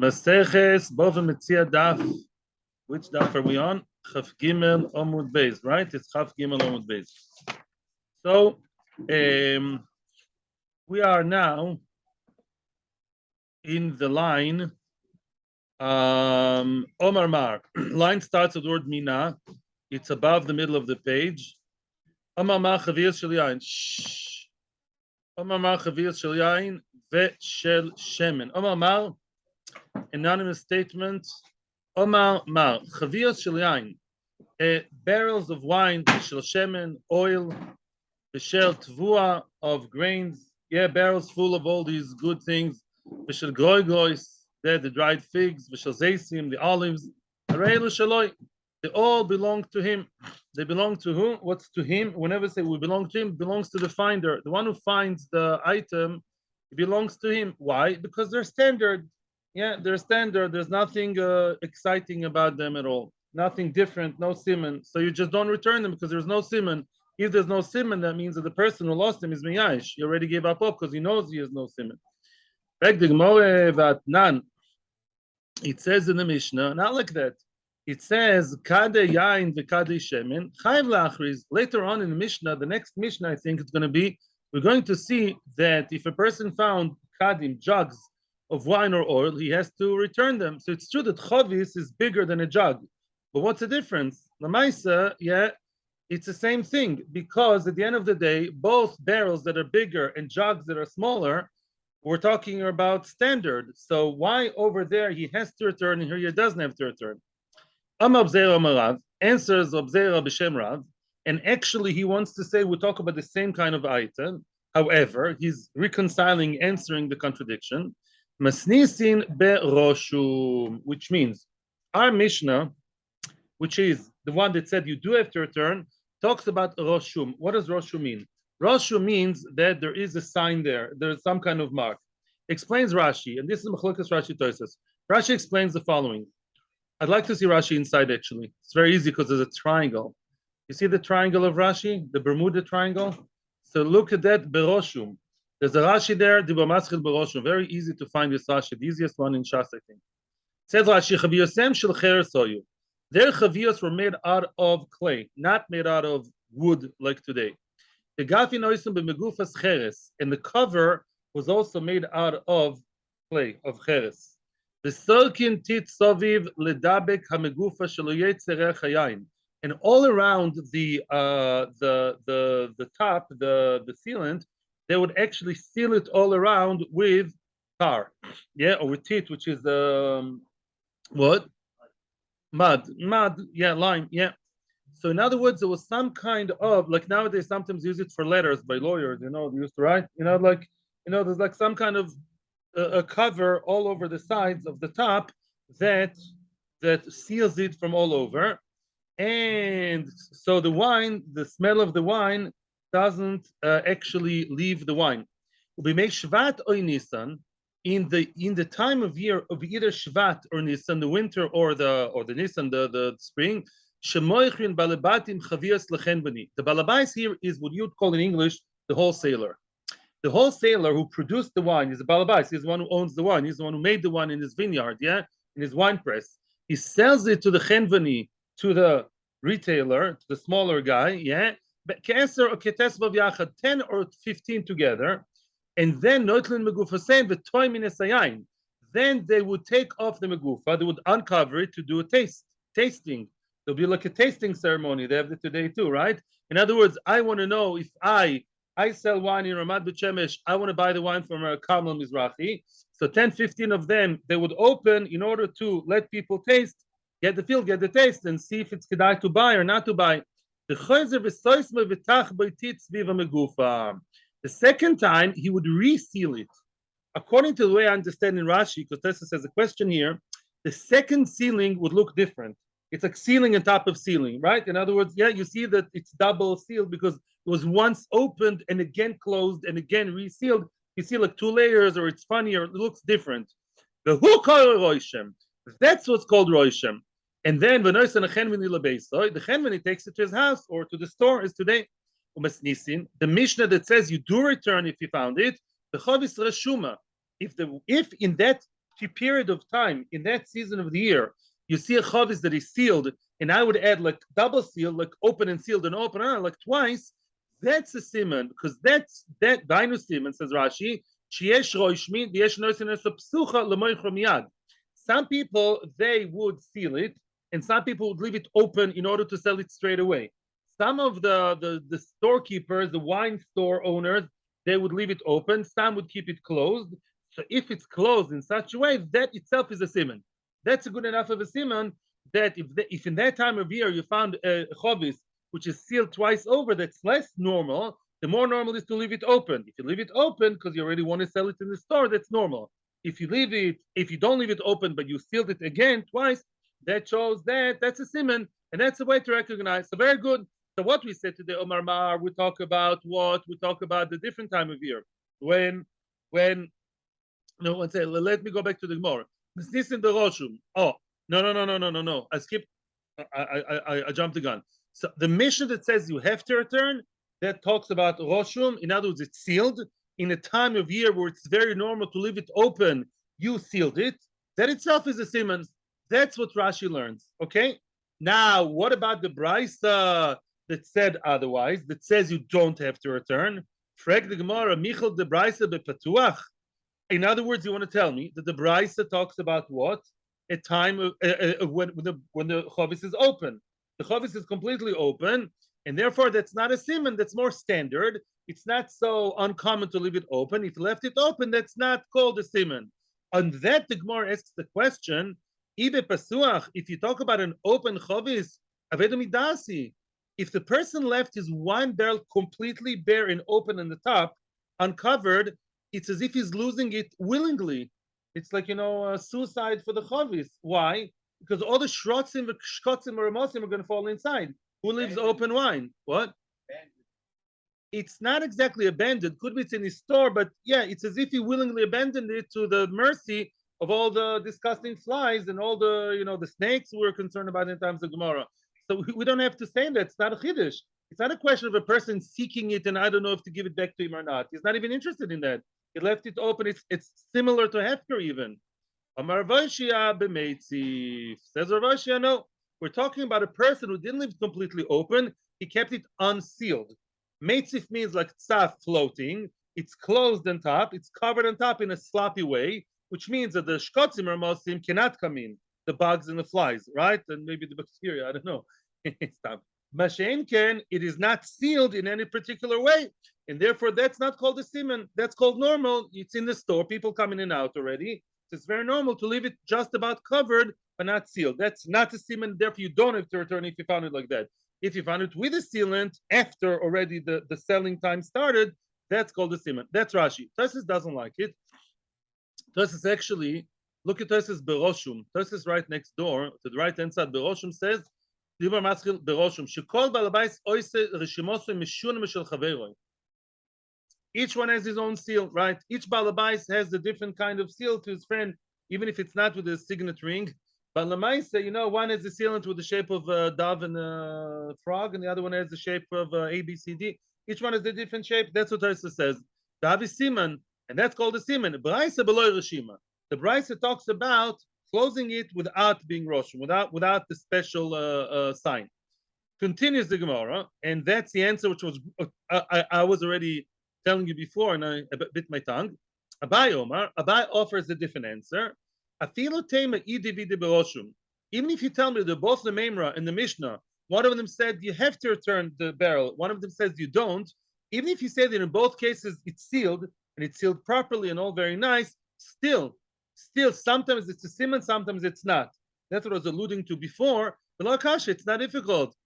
Maseches Bava Metzia daf. Which daf are we on? Chaf Gimel Amud Beis, right? It's Chaf Gimel Amud Beis. So we are now in the line Omar Mar. Line starts with the word Mina. It's above the middle of the page. Omar Mar Chaviyas Shel Yain. Shh. Omar Mar Chaviyas Shel Yain Ve'Shel Shemen. Omar Mar, anonymous statement. Omar Mar Chaviyas Shel Yain. Barrels of wine, Shel Shemen, oil, Shel Tvua of grains. Yeah, barrels full of all these good things. V'shel Groiglois, the dried figs, V'shel Zeisim, the olives. They all belong to him. They belong to whom? What's to him? Whenever we say we belong to him, it belongs to the finder. The one who finds the item, it belongs to him. Why? Because they're standard. Yeah, they're standard. There's nothing exciting about them at all. Nothing different, no simon. So you just don't return them because there's no simon. If there's no simon, that means that the person who lost him is miyash. He already gave up hope because he knows he has no simon. It says in the Mishnah, not like that. It says kade yain v'kade shemen chayv lachriz. Later on in the Mishnah, the next Mishnah, I think it's going to be, we're going to see that if a person found kadim, jugs of wine or oil, he has to return them. So it's true that chavis is bigger than a jug, but what's the difference? Lamaisa, yeah, it's the same thing, because at the end of the day, both barrels that are bigger and jugs that are smaller, we're talking about standard. So why over there he has to return and here he doesn't have to return? Answers Obzera B'Shem Rav, and actually he wants to say we talk about the same kind of item. However, he's reconciling, answering the contradiction. Masnisin be'roshum, which means our Mishnah, which is the one that said you do have to return, talks about roshum. What does roshum mean? Roshum means that there is a sign there. There's some kind of mark. Explains Rashi, and this is Machlokas Rashi Tosas. Rashi explains the following. I'd like to see Rashi inside, actually. It's very easy because there's a triangle. You see the triangle of Rashi, the Bermuda Triangle? So look at that, Beroshum. There's a Rashi there, Diba Maschil Beroshum. Very easy to find this Rashi, the easiest one in Shas, I think. It says Rashi, Chaviyosem Shel Cher Soyu. Their chaviyos were made out of clay, not made out of wood like today. The Gafin Oisim B'Megufas Cheres, and the cover was also made out of clay, of Cheres. The Solkin Tit Soviv Ledabek Hamegufa Shaloyetzer Chayain, and all around the top, the sealant, they would actually seal it all around with tar, yeah, or with tit, which is what? Mud, yeah, lime, yeah. So in other words, there was some kind of, like nowadays, sometimes use it for letters by lawyers, they used to write, there's like some kind of a cover all over the sides of the top that seals it from all over. And so the wine, the smell of the wine doesn't actually leave the wine. We make Shvat or Nisan in the time of year of either Shvat or Nisan, the winter or the Nisan, the spring. The balabais here is what you'd call in English the wholesaler. The wholesaler who produced the wine is the balabais. He's the one who owns the wine. He's the one who made the wine in his vineyard, yeah, in his wine press. He sells it to the chenvani, to the retailer, to the smaller guy, yeah, 10 or 15 together, and then then they would take off the megufa, they would uncover it to do a tasting. There'll be like a tasting ceremony. They have it today too, right? In other words, I want to know if I sell wine in Ramat Bet Shemesh, I want to buy the wine from Carmel Mizrahi. So 10, 15 of them, they would open in order to let people taste, get the feel, get the taste, and see if it's kedai to buy or not to buy. The second time, he would reseal it. According to the way I understand in Rashi, because Tessa says a question here, the second sealing would look different. It's like sealing on top of sealing, right? In other words, yeah, you see that it's double sealed because it was once opened and again closed and again resealed. You see like two layers, or it's funnier, it looks different. The Roishem, that's what's called Roishem. And then the Chenvani takes it to his house or to the store as today. The Mishnah that says you do return if you found it, the Chavis Reshuma. If in that period of time in that season of the year, you see a chavis that is sealed, and I would add like double seal, like open and sealed and open, like twice. That's a siman, because that's that dinu siman, says Rashi. Some people they would seal it, and some people would leave it open in order to sell it straight away. Some of the storekeepers, the wine store owners, they would leave it open. Some would keep it closed. So if it's closed in such a way, that itself is a siman. That's a good enough of a siman that if in that time of year you found a chovis which is sealed twice over, that's less normal. The more normal is to leave it open. If you leave it open because you already want to sell it in the store, that's normal. If you don't leave it open, but you sealed it again twice, that shows that that's a siman, and that's a way to recognize. So very good. So what we said today, Omar Mar, we talk about what? We talk about the different time of year. When no one say, let me go back to the Gemara. Oh, no. I skipped. I jumped the gun. So the mission that says you have to return, that talks about Roshum. In other words, it's sealed. In a time of year where it's very normal to leave it open, you sealed it. That itself is a siman. That's what Rashi learns. Okay. Now, what about the Brisa that said otherwise? That says you don't have to return. Frag the Gemara, Michal the Brisa bepatuach. In other words, you want to tell me that the Brisa talks about what? A time when the Chavis is open. The Chavis is completely open, and therefore that's not a siman, that's more standard. It's not so uncommon to leave it open. If you left it open, that's not called a siman. On that, the Gemara asks the question, if you talk about an open Chavis, Avedamidasi, if the person left his wine barrel completely bare and open on the top, uncovered, it's as if he's losing it willingly. It's like, suicide for the chavis. Why? Because all the shrotzim, shkotzim, or ramosim are going to fall inside. Who leaves open wine? What? Abandoned. It's not exactly abandoned. Could be it's in his store, but yeah, it's as if he willingly abandoned it to the mercy of all the disgusting flies and all the, the snakes we were concerned about in times of Gemara. So we don't have to say that. It's not a chiddush. It's not a question of a person seeking it and I don't know if to give it back to him or not. He's not even interested in that. He left it open. It's similar to hefker even. Amar Vashia b'meitzi. Says Rav Vashia, no. We're talking about a person who didn't leave it completely open. He kept it unsealed. Meitzif means like tzaf, floating. It's closed on top. It's covered on top in a sloppy way, which means that the shkotzim or mosim cannot come in. The bugs and the flies, right? And maybe the bacteria. I don't know. Stop. Mashen ken, it is not sealed in any particular way. And therefore, that's not called a siman. That's called normal. It's in the store. People come in and out already. So it's very normal to leave it just about covered, but not sealed. That's not a siman. Therefore, you don't have to return if you found it like that. If you found it with a sealant after already the selling time started, that's called a siman. That's Rashi. Tosfos doesn't like it. Tosfos actually, look at Tosfos Beroshum. Tosfos right next door, to the right-hand side, Beroshum says, each one has his own seal, right? Each balabais has a different kind of seal to his friend, even if it's not with a signet ring. But lamaisa, one has a sealant with the shape of a dove and a frog, and the other one has the shape of A, B, C, D. Each one has a different shape. That's what Tosfos says. Davi siman, and that's called a siman. Brisa below Rishima. The Brisa talks about closing it without being roshim, without the special sign. Continues the Gemara, and that's the answer, which was I was already telling you before, and I bit my tongue. Abai offers a different answer. Even if you tell me that both the Memra and the Mishnah, one of them said you have to return the barrel, one of them says you don't. Even if you say that in both cases it's sealed and it's sealed properly and all very nice, still, sometimes it's a siman, sometimes it's not. That's what I was alluding to before. It's not difficult.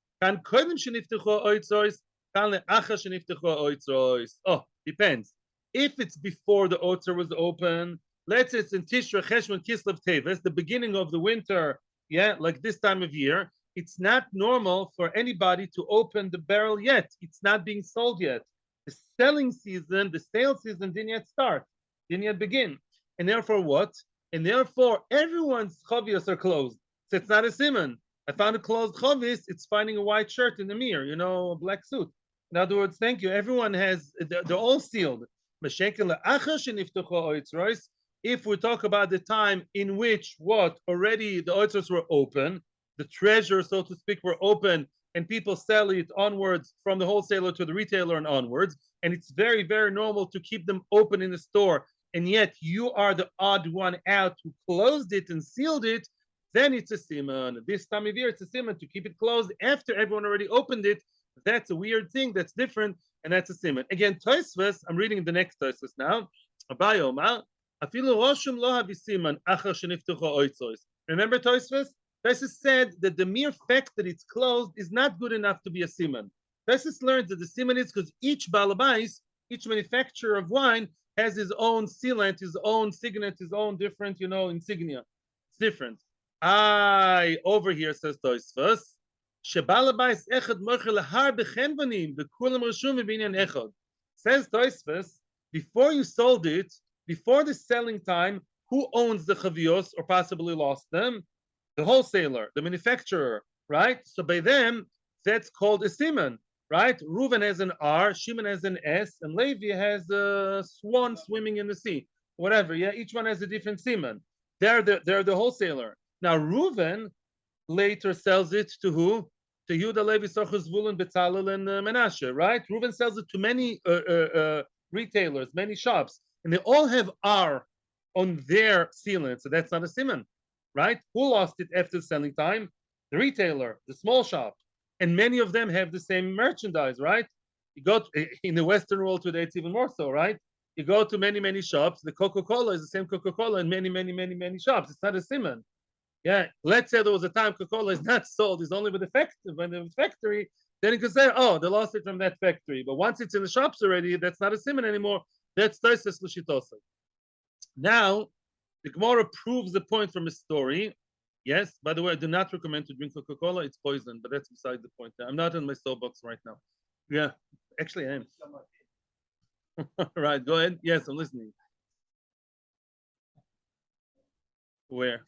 Oh, depends. If it's before the otzer was open, let's say it's in Tishra, Cheshvan, Kislev, Teves, the beginning of the winter, like this time of year, it's not normal for anybody to open the barrel yet. It's not being sold yet. The selling season, the sales season didn't yet start, didn't yet begin. And therefore what? And therefore everyone's chavios are closed. So it's not a siman. I found a closed chavis, it's finding a white shirt in the mirror, a black suit. In other words, thank you. Everyone they're all sealed. If we talk about the time in which what already the oysters were open, the treasure, so to speak, were open, and people sell it onwards from the wholesaler to the retailer and onwards, and it's very, very normal to keep them open in the store, and yet you are the odd one out who closed it and sealed it, then it's a simon. This time of year, it's a simon to keep it closed after everyone already opened it. That's a weird thing. That's different, and that's a simon. Again, Tosfos. I'm reading the next Tosfos now. Abayoma. Afilu roshum lo havisiman achar sheniftucho oitzois. Remember Tosfos? Tosfos said that the mere fact that it's closed is not good enough to be a simon. Tosfos learns that the simon is because each balabais, each manufacturer of wine, has his own sealant, his own signet, his own different, insignia. It's different. Over here says Tosfos, shebalabais echad mocher lahar bechenvanim bekulam reshum b'inyan echad. Says Tosfos, before you sold it, before the selling time, who owns the chavios or possibly lost them? The wholesaler, the manufacturer, right? So by them, that's called a siman, right? Reuven has an R, Shimon has an S, and Levi has a swan swimming in the sea. Whatever, yeah, each one has a different siman. They're the wholesaler. Now Reuven later sells it to who? To Yehuda, Levi, Socher, Zvulun, Betzalel, and Menashe, right? Reuven sells it to many retailers, many shops, and they all have R on their sealant, so that's not a siman, right? Who lost it after the selling time? The retailer, the small shop, and many of them have the same merchandise, right? You go in the Western world today, it's even more so, right? You go to many shops. The Coca-Cola is the same Coca-Cola in many shops. It's not a siman. Yeah, let's say there was a time Coca-Cola is not sold, it's only with the factory, then you can say, oh, they lost it from that factory. But once it's in the shops already, that's not a siman anymore. That's Tosfos L'Shitosai. Now, the Gemara proves the point from a story. Yes, by the way, I do not recommend to drink Coca-Cola. It's poison, but that's beside the point. I'm not in my soapbox right now. Yeah, actually I am. Right, go ahead. Yes, I'm listening. Where?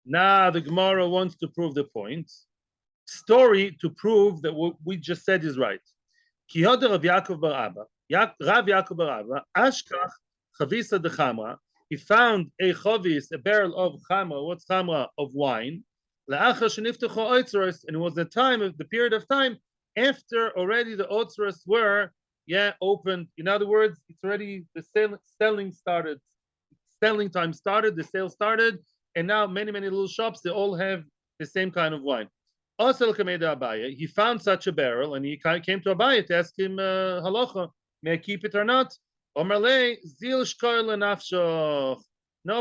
Now the Gemara wants to prove the point. Story to prove that what we just said is right. Kiyoda Rav Yaakov bar Abba. Rav Yaakov bar Abba. Ashkach chavisa de chamra. He found a chavis, a barrel of chamra. What's chamra? Of wine. La'achar sheniftecho oitzeros. And it was the time of the period of time after already the oitzeros were opened. In other words, it's already the selling started. Selling time started. The sale started. And now many little shops, they all have the same kind of wine. Also, he found such a barrel, and he came to Abaye to ask him, halacha, may I keep it or not? No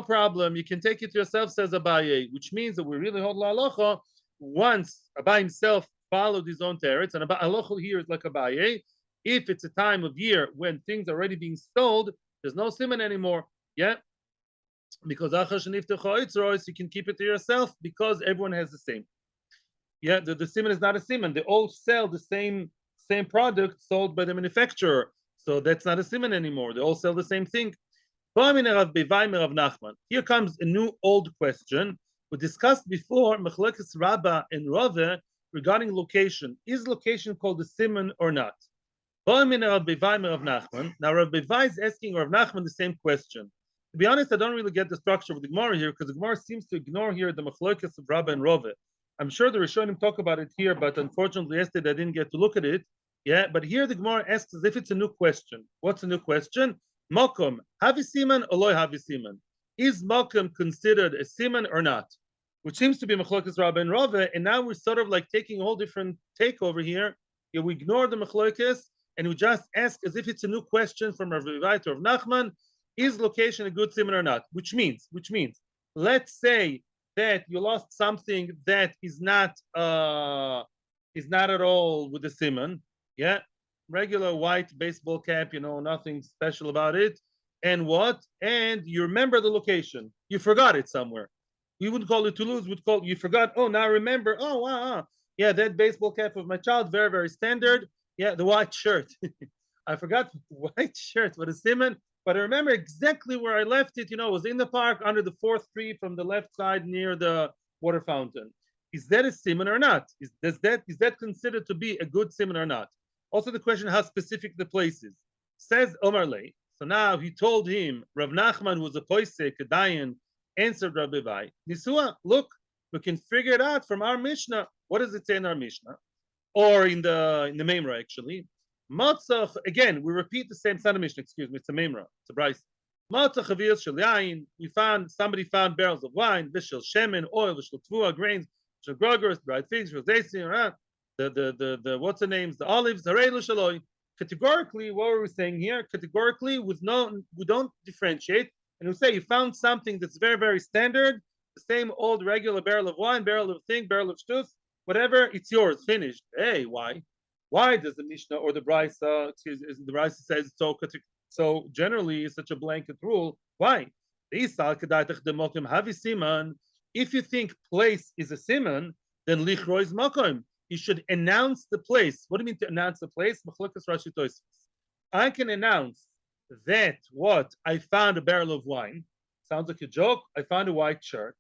problem, you can take it yourself, says Abaye, which means that we really hold halacha. Once Abaye himself followed his own teretz, and halacha here is like Abaye, if it's a time of year when things are already being sold, there's no siman anymore. Yeah. Because you can keep it to yourself because everyone has the same. Yeah, the siman is not a siman. They all sell the same product sold by the manufacturer. So that's not a siman anymore. They all sell the same thing. Here comes a new old question. We discussed before Machlokes Rabbah and Rava regarding location. Is location called a siman or not? Now Rav Bevai is asking Rav Nachman the same question. To be honest, I don't really get the structure of the Gemara here because the Gemara seems to ignore here the Machlokes of Rabbah and Rava. I'm sure the Rishonim talk about it here, but unfortunately yesterday I didn't get to look at it. Yeah, but here the Gemara asks as if it's a new question. What's a new question? Mokum, havi siman or loy havi siman? Is Mokum considered a siman or not? Which seems to be Machlokes Rabbah and Rava, and now we're sort of like taking a whole different take over here. Yeah, we ignore the Machlokes and we just ask as if it's a new question from Rav Bevai to Rav Nachman. Is location a good siman or not? Which means, let's say that you lost something that is not at all with the siman, regular white baseball cap, nothing special about it, and you remember the location, you forgot it somewhere. We wouldn't call it Toulouse, we'd call you forgot. Oh, now remember. Oh, wow, that baseball cap of my child, very very standard. The white shirt. I forgot white shirt with a siman. But I remember exactly where I left it. It was in the park under the fourth tree from the left side near the water fountain. Is that a siman or not? Is that considered to be a good siman or not? Also, the question how specific the place is. Says Omar Lay. So now he told him, Rav Nachman was a poisek, a dayan, answered Rabbi Vai, Nisua, look, we can figure it out from our Mishnah. What does it say in our Mishnah? Or in the Memra, actually. Matzach, again, we repeat the same son of Mishnah, excuse me, it's a Memra, it's a Bryce. Matzach aviyas shel yain, somebody found barrels of wine, vishel shemen, oil, vishel tvua, grains, vishel grogers, dried figs, vishel zaysin, the what's the names, the olives, harei l'shaloi. Categorically, what are we saying here? Categorically, we don't differentiate, and we say you found something that's very, very standard, the same old regular barrel of wine, barrel of thing, barrel of shtus, whatever, it's yours, finished. Hey, why? Why does the Mishnah or the Brisa, the Brisa says so generally such a blanket rule? Why? If you think place is a siman, then lichro is makom. You should announce the place. What do you mean to announce the place? I can announce that what I found a barrel of wine. Sounds like a joke. I found a white shirt.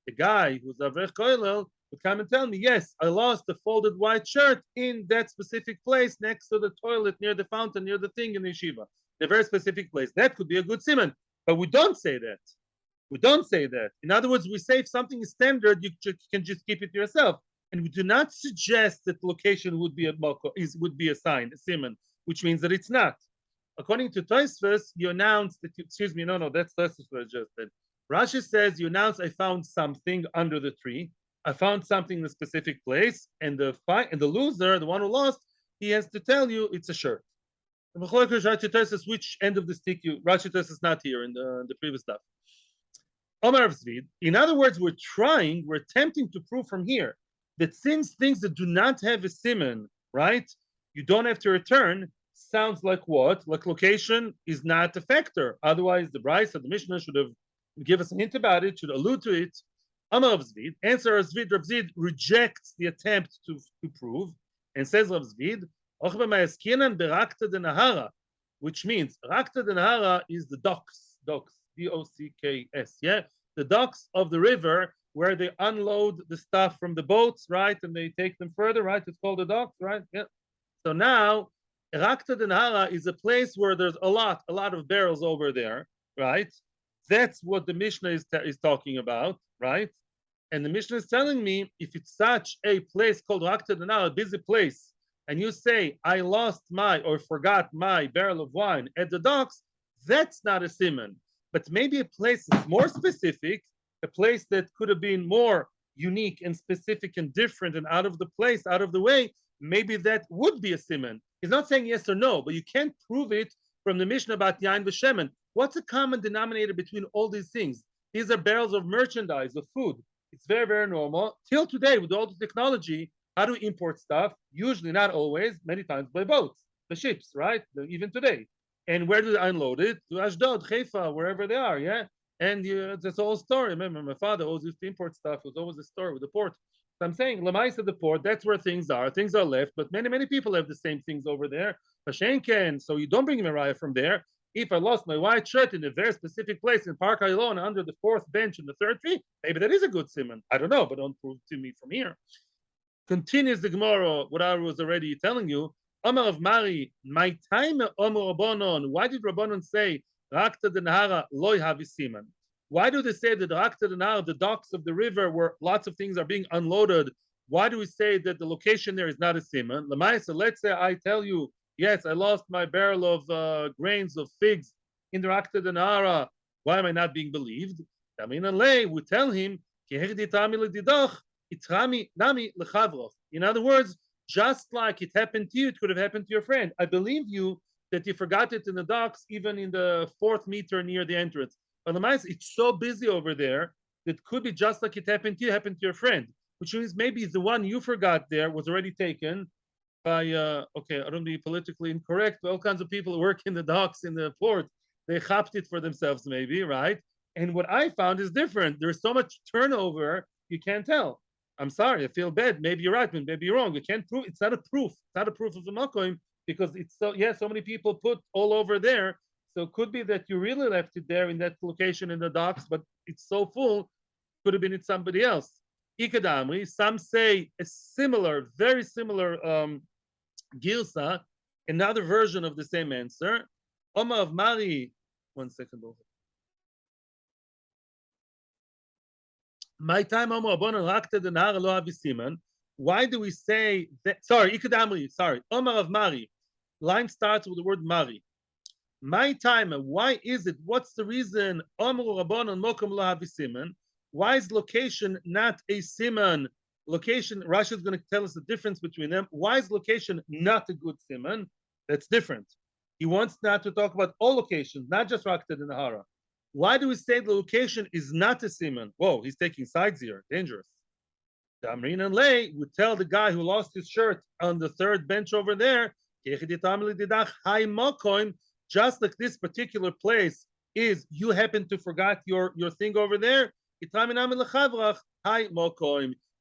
The guy who's Avrech Koilel would come and tell me, yes, I lost the folded white shirt in that specific place next to the toilet, near the fountain, near the thing in the yeshiva. In a very specific place. That could be a good siman. But we don't say that. We don't say that. In other words, we say if something is standard, you can just keep it to yourself. And we do not suggest that location would be a sign, a siman, which means that it's not. According to Tosfos, you announce that that's Tosfos what I just said. Rashi says you announce I found something under the tree. I found something in a specific place, and the loser, the one who lost, he has to tell you it's a shirt. Which end of the stick Rashi Tosfos is not here in the previous stuff. Omar of Zvid. In other words, we're attempting to prove from here that since things that do not have a siman, right, you don't have to return, sounds like what? Like location is not a factor. Otherwise, the Bryce or the Mishnah should have given us a hint about it, should allude to it. Amar of Zvid, answer of Zvid, Rav Zvid rejects the attempt to prove and says Rav Zvid, which means Rakta de Nahara is the docks, D-O-C-K-S, yeah? The docks of the river where they unload the stuff from the boats, right? And they take them further, right? It's called the docks, right? Yeah. So now, Rakta de Nahara is a place where there's a lot of barrels over there, right? That's what the Mishnah is talking about, right? And the Mishnah is telling me if it's such a place called Rakta de Nahara, a busy place, and you say, I lost or forgot my barrel of wine at the docks, that's not a siman. But maybe a place that's more specific, a place that could have been more unique and specific and different and out of the place, out of the way, maybe that would be a siman. He's not saying yes or no, but you can't prove it from the Mishnah about yain v'shemen. What's a common denominator between all these things? These are barrels of merchandise, of food. It's very, very normal. Till today, with all the technology, how do we import stuff? Usually, not always, many times by boats, the ships, right? Even today. And where do they unload it? To Ashdod, Haifa, wherever they are, yeah? And that's the whole story. Remember, my father always used to import stuff. It was always a story with the port. So I'm saying, Lamaisa, the port, that's where things are. Things are left, but many, many people have the same things over there. Pashenken, so you don't bring a raya from there. If I lost my white shirt in a very specific place in Park Aylon under the fourth bench in the third tree, maybe that is a good siman. I don't know, but don't prove to me from here. Continues the Gemara, what I was already telling you. Amar of Mari, my time Amar Rabbanon. Why did Rabbanon say Rakta de Nahara loy havi siman? Why do they say that Rakta de Nahara, the docks of the river where lots of things are being unloaded? Why do we say that the location there is not a siman? Lamaisa, let's say I tell you, yes, I lost my barrel of grains of figs in the Rakta de Nahara. Why am I not being believed? We tell him, in other words, just like it happened to you, it could have happened to your friend. I believe you that you forgot it in the docks, even in the 4th meter near the entrance. But it's so busy over there that could be just like it happened to you, happened to your friend, which means maybe the one you forgot there was already taken by, I don't be politically incorrect, but all kinds of people who work in the docks, in the port, they hopped it for themselves maybe, right? And what I found is different. There's so much turnover, you can't tell. I'm sorry, I feel bad. Maybe you're right, maybe you're wrong. You can't prove. It's not a proof. It's not a proof of the makom because it's so many people put all over there. So it could be that you really left it there in that location in the docks, but it's so full, could have been it somebody else. Ikadamri, some say a similar, very similar girsa, another version of the same answer. Omar of Mari. 1 second. My time Omar Abon Rakta the Nahar Lo Avisiman. Why do we say that? Sorry, Ikadamri. Sorry, Omar of Mari. Line starts with the word Mari. My time. Why is it? What's the reason? Omar Rabon and Mokum Lo Avisiman. Why is location not a siman? Location. Rashi is going to tell us the difference between them. Why is location not a good siman? That's different. He wants now to talk about all locations, not just Rakta the Nahara. Why do we say the location is not a siman? Whoa, he's taking sides here. Dangerous. The Amrin and Lay would tell the guy who lost his shirt on the third bench over there, just like this particular place is, you happen to forgot your thing over there.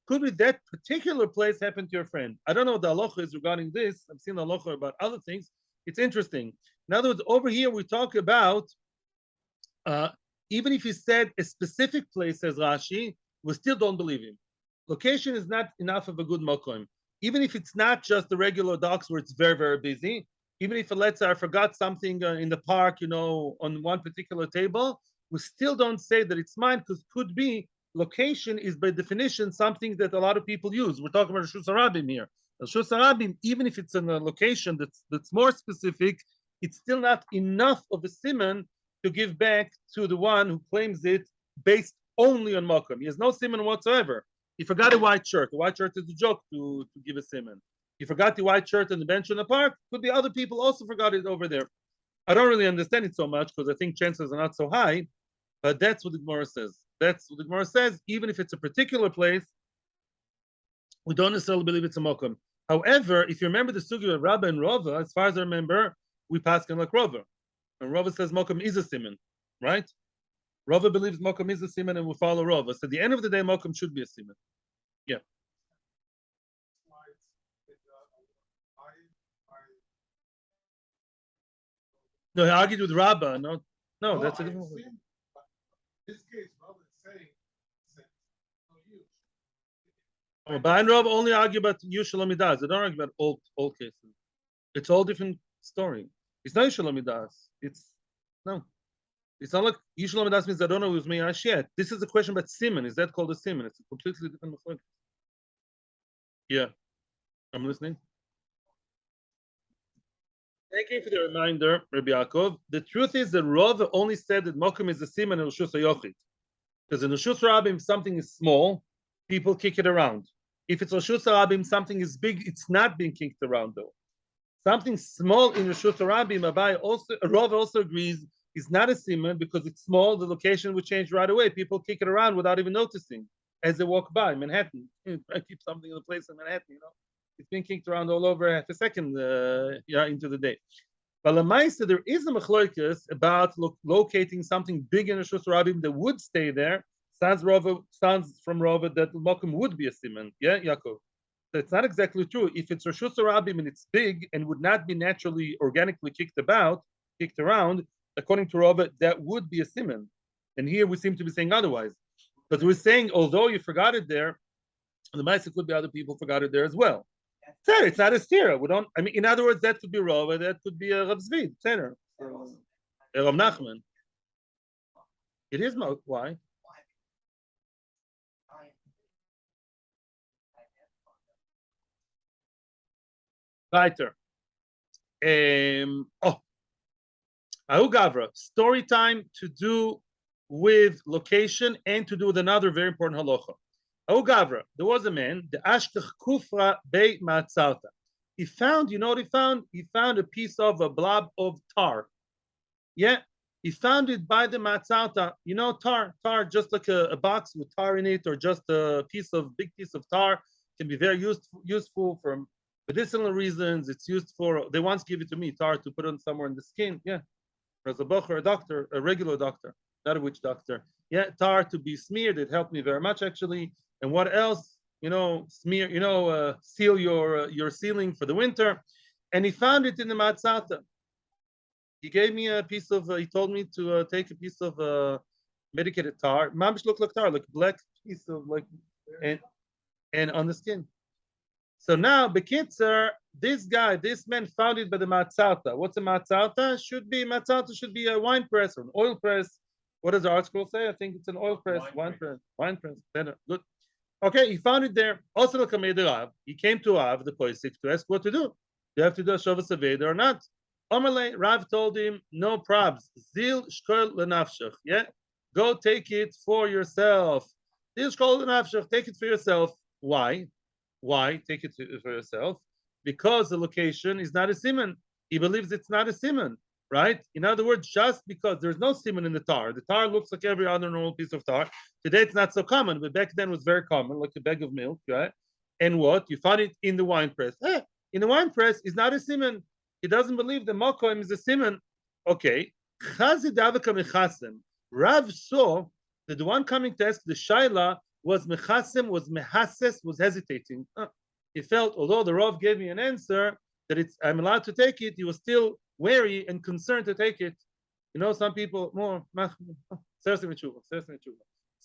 Could be that particular place happened to your friend. I don't know what the halacha is regarding this. I've seen the halacha about other things. It's interesting. In other words, over here we talk about even if he said a specific place, says Rashi, we still don't believe him. Location is not enough of a good mokom. Even if it's not just the regular docks where it's very, very busy, even if, let's say, I forgot something in the park, on one particular table, we still don't say that it's mine, because could be location is by definition something that a lot of people use. We're talking about Rishus Harabim here. Rishus Harabim, even if it's in a location that's more specific, it's still not enough of a siman to give back to the one who claims it based only on mokum. He has no siman whatsoever. He forgot a white shirt. The white shirt is a joke to give a siman. He forgot the white shirt on the bench in the park. Could be other people also forgot it over there. I don't really understand it so much because I think chances are not so high, but that's what the Gemara says. That's what the Gemara says. Even if it's a particular place, we don't necessarily believe it's a mokum. However, if you remember the sugya of Rabba and Rava, as far as I remember, we pass on like Rava. And Rava says mokum is a siman, right? Rava believes mokum is a siman and will follow Rava. So at the end of the day, mokum should be a siman. Yeah. No, he argued with Rabba. No, that's a different way. In this case, Rabba is saying, Rabba and Rabba only argue about Yushal Midas. They don't argue about all cases. It's all different story. It's not Yushal Midas. It's not like Yushal Midas means I don't know who's Meyash yet. This is a question about Siman. Is that called a Siman? It's a completely different method. Yeah, I'm listening. Thank you for the reminder, Rabbi Yaakov. The truth is that Rav only said that Mokum is a siman in Rishus HaYochid. Because in Rishus Rabim, something is small, people kick it around. If it's Rishus Rabim, something is big, it's not being kicked around though. Something small in Rishus Rabim, Rav also agrees, is not a siman because it's small, the location would change right away. People kick it around without even noticing as they walk by Manhattan. I keep something in the place in Manhattan, It's being kicked around all over half a second into the day. But Lamaisa, there is a machloikus about locating something big in a Rishus Rabim that would stay there. Sounds from Rava that Mokum would be a siman. Yeah, Yaakov. So it's not exactly true. If it's Rishus Rabim and it's big and would not be naturally, organically kicked around, according to Rava, that would be a siman. And here we seem to be saying otherwise. Because we're saying, although you forgot it there, the Maisa could be other people forgot it there as well. It's not a stira. We don't. I mean, in other words, that could be Rava. That could be a Rav Zvid. Rav Nachman. It is why. Weiter. Ahu Gavra. Story time to do with location and to do with another very important halacha. Oh, Gavra, there was a man, the Ashtach Kufra Bei Matzauta. He found, you know what he found? He found a piece of a blob of tar. Yeah, he found it by the Matzauta. Tar, just like a box with tar in it, or just a big piece of tar, can be very useful for medicinal reasons. It's used for, they once gave it to me, tar to put on somewhere in the skin. Yeah, as a bocher, a doctor, a regular doctor, not a witch doctor. Yeah, tar to be smeared. It helped me very much, actually. And what else? Smear, seal your ceiling for the winter. And he found it in the Matzata. He gave me a piece of, he told me to take a piece of medicated tar. Mamish looked like tar, like black piece of and on the skin. So now, Bekitzer, this guy, this man found it by the matzata. What's a matzata? Matzata should be a wine press or an oil press. What does the article say? I think it's an oil press, wine press. Better, good. Okay, he found it there. Also, he came to Rav, the Poisik, to ask what to do. Do you have to do a Shavas Aveda or not? Omerle, Rav told him, no probs. Zil shkol lenafshach. Yeah, go take it for yourself. Zil shkol lenafshach. Take it for yourself. Why? Why take it for yourself? Because the location is not a simon. He believes it's not a simon, right? In other words, just because there's no simon in the tar looks like every other normal piece of tar. Today it's not so common, but back then it was very common, like a bag of milk, right? And what? You find it in the wine press. In the wine press is not a simon. He doesn't believe the mokoim is a simon. Okay. Rav saw that the one coming to ask the shaila was mechasem, was mehases, was hesitating. He felt, although the Rav gave me an answer that I'm allowed to take it, he was still wary and concerned to take it. You know, some people more. So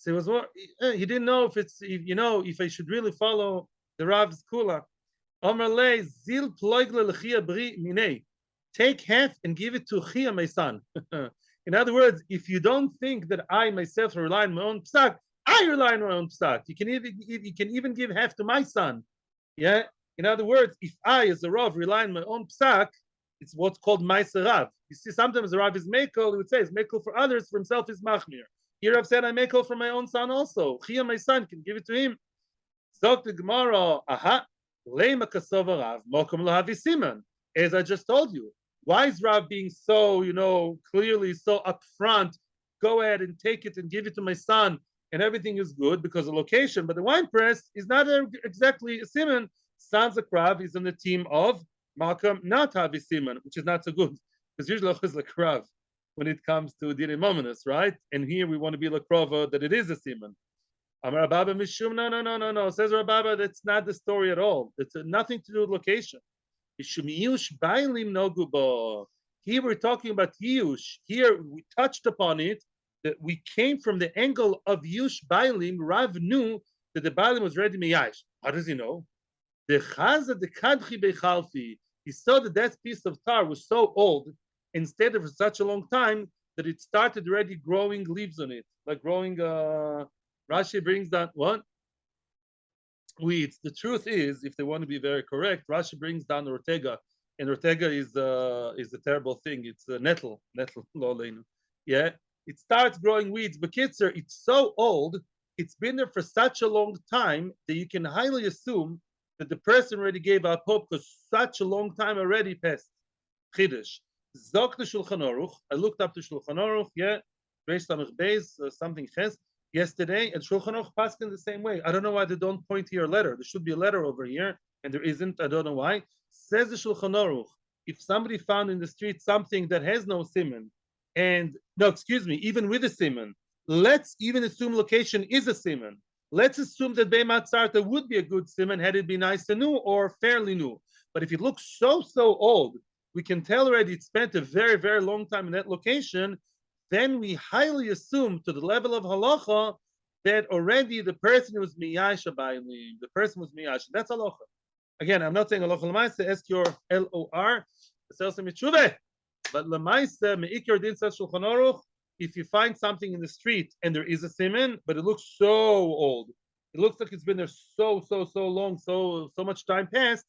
he was more. He didn't know if I should really follow the Rav's kula. Zil bri take half and give it to Chia, my son. In other words, if you don't think that I myself rely on my own psak, I rely on my own psak. You can even give half to my son. Yeah. In other words, if I, as a Rav, rely on my own psak, it's what's called Ma'aser Rav. You see, sometimes the Rav is mekel. He would say, "It's mekel for others, for himself is machmir." Here I've said, "I mekel for my own son also." Chia, my son, can give it to him. Zok the Gemara, aha, leima kasova Rav, mokum lahavi siman. As I just told you, why is Rav being so, clearly so upfront? Go ahead and take it and give it to my son, and everything is good because the location. But the wine press is not exactly a simon. Sounds like Rav is on the team of Malcolm, not Havi Simon, which is not so good because usually it's like Rav when it comes to Dini Mominus, right? And here we want to be like Rava that it is a Simon. Amar Rababa Mishum, no. Says Rababa, that's not the story at all. It's nothing to do with location. Here we're talking about Yush. Here we touched upon it, that we came from the angle of Yush Bailim. Rav knew that the Bailim was ready Miyash. How does he know? The Chaza the Kadchi Bechalfi. He saw that that piece of tar was so old, instead of such a long time, that it started already growing leaves on it, like growing. Rashi brings down what? Weeds. The truth is, if they want to be very correct, Rashi brings down Ortega, and Ortega is a terrible thing. It's a nettle, lolena. Yeah, it starts growing weeds. But Kitzer, it's so old, it's been there for such a long time that you can highly assume that the person already gave up hope because such a long time already passed. Chidush. Zok the Shulchan Aruch. I looked up the Shulchan Aruch. Yeah, Reish Samech Beis, something ches. Yesterday, and Shulchan Aruch passed in the same way. I don't know why they don't point here a letter. There should be a letter over here, and there isn't. I don't know why. Says the Shulchan Aruch, if somebody found in the street something that has no siman, even with a siman, let's even assume location is a siman. Let's assume that Beimat Sarta would be a good siman had it been nice and new or fairly new. But if it looks so old, we can tell already it spent a very, very long time in that location. Then we highly assume to the level of halacha that already the person was miyash abaylim. The person was miyash. That's halacha. Again, I'm not saying halacha l'maisa. Ask your LOR. But l'maisa meikar din says Shulchan Aruch. If you find something in the street and there is a siman, but it looks so old, it looks like it's been there so long, so much time passed,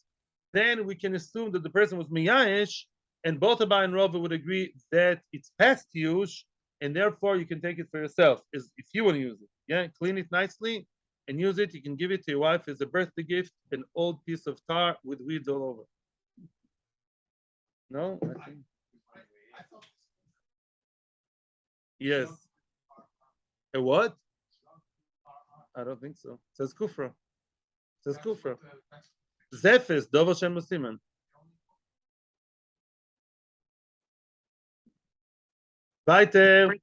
then we can assume that the person was miyash. And both Abai and Rava would agree that it's past use, and therefore you can take it for yourself if you want to use it. Yeah, clean it nicely and use it. You can give it to your wife as a birthday gift, an old piece of tar with weeds all over. No? I think. Yes. A what? I don't think so. It says Kufra. Zefes, Dovo Shem Musiman. Weiter.